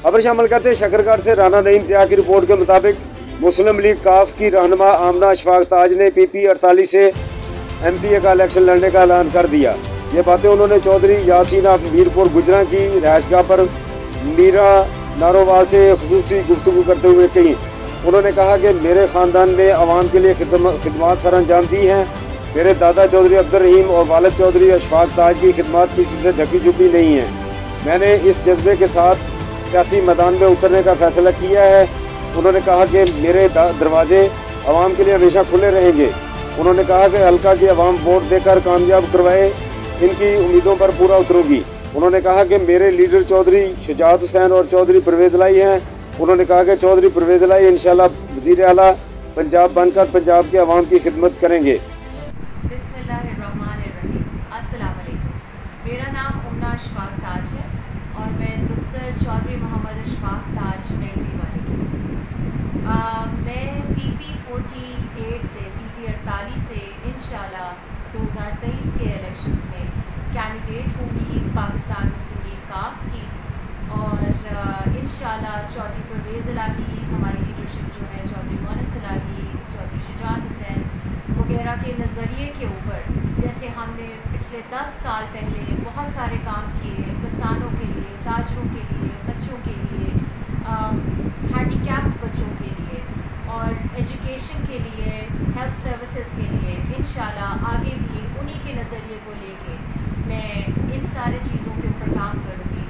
खबर शामिल करते शकरगढ़ से राना नईम जिया की रिपोर्ट के मुताबिक मुस्लिम लीग काफ की रहनुमा आमना अशफाक ताज ने PP 48 से MPA का इलेक्शन लड़ने का ऐलान कर दिया। ये बातें उन्होंने चौधरी यासीन ऑफ मीरपुर गुजरा की रहायशगाह पर मीरा नारोवाल से खुसूसी गुफ्तगू करते हुए कही। उन्होंने कहा कि मेरे ख़ानदान ने आवाम के लिए खिदमत सर अंजाम दी हैं। मेरे दादा चौधरी अब्दुल रहीम और वालिद चौधरी अशफाक ताज की खिदमत किसी से ढकी छुपी नहीं है। मैंने इस जज्बे के साथ सियासी मैदान में उतरने का फैसला किया है। उन्होंने कहा कि मेरे दरवाजे आवाम के लिए हमेशा खुले रहेंगे। उन्होंने कहा कि हल्का की आवाम वोट देकर कामयाब करवाए, इनकी उम्मीदों पर पूरा उतरूंगी। उन्होंने कहा कि मेरे लीडर चौधरी शुजात हुसैन और चौधरी परवेज़ लाई हैं। उन्होंने कहा कि चौधरी परवेज़ लाई इंशाल्लाह वज़ीर आला पंजाब बनकर पंजाब के आवाम की खिदमत करेंगे। बिस्मिल्लाहिर्रहमानिर्रहीम। अस्सलाम वालेकुम। मेरा नाम आमना अशफाक ताज है और मैं दफ्तर चौधरी मोहम्मद अशफाक ताज मेहंदी वाली हूँ। मैं PP 48 से PP 48 से इंशाल्लाह 2023 के इलेक्शंस में कैंडिडेट होंगी पाकिस्तान मुस्लिम लीग काफ की और इंशाल्लाह चौधरी परवेज़ इलाही, हमारी लीडरशिप जो है चौधरी मोनस इलाही, चौधरी शुजात हुसैन वगैरह के नज़रिए के ऊपर, जैसे हमने पिछले 10 साल पहले बहुत सारे काम किए किसानों के लिए, ताजरों के लिए, बच्चों के लिए, हैंडीकैप्ड बच्चों के लिए और एजुकेशन के लिए, हेल्थ सर्विसेज के लिए, इंशाल्लाह आगे भी उन्हीं के नज़रिए को लेके मैं इन सारे चीज़ों के ऊपर काम करूँगी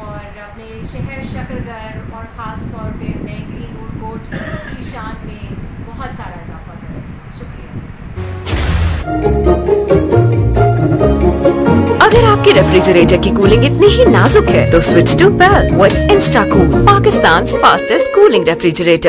और अपने शहर शकरगढ़ और ख़ास तौर पे मैंगड़ी नूरकोट की शान में बहुत सारा इजाफा करूँगी। शुक्रिया। अगर आपके रेफ्रिजरेटर की कूलिंग इतनी ही नाजुक है तो switch to Pel with InstaCool, Pakistan fastest cooling refrigerator.